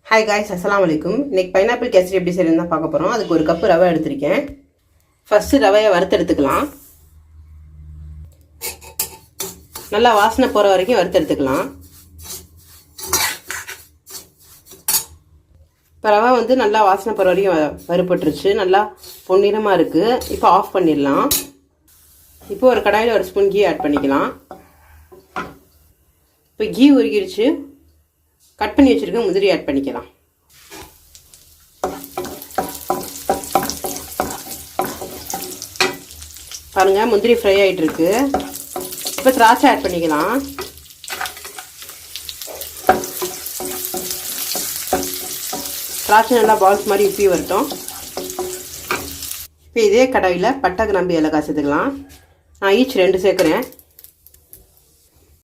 Hi guys, அஸ்ஸலாமு அலைக்கும். இன்னைக்கு பைனாப்பிள் கேசரி எப்படி செய்யறதுன்னு தான் பார்க்க போகிறோம். அதுக்கு ஒரு கப்பு ரவை எடுத்திருக்கேன். ஃபஸ்ட்டு ரவையை வறுத்தெடுத்துக்கலாம். நல்லா வாசனை போகிற வரைக்கும் வறுத்தெடுத்துக்கலாம். இப்போ ரவை வந்து நல்லா வாசனை போகிற வரைக்கும் வறுபட்டுருச்சு. நல்லா பொன்னிறமாக இருக்குது. இப்போ ஆஃப் பண்ணிடலாம். இப்போ ஒரு கடாயில் ஒரு ஸ்பூன் கீ ஆட் பண்ணிக்கலாம். இப்போ கீ உருகிடுச்சு. கட் பண்ணி வச்சுருக்க முந்திரி ஆட் பண்ணிக்கலாம். பாருங்கள், முந்திரி ஃப்ரை ஆகிட்டுருக்கு. இப்போ திராட்சை ஆட் பண்ணிக்கலாம். திராட்சை நல்லா பால்ஸ் மாதிரி உப்பி வரட்டும். இப்போ இதே கடாயில் பட்டை, கிராம்பு, ஏலக்காய் சேர்த்துக்கலாம். நான் ஈச் 2 சேர்க்குறேன்.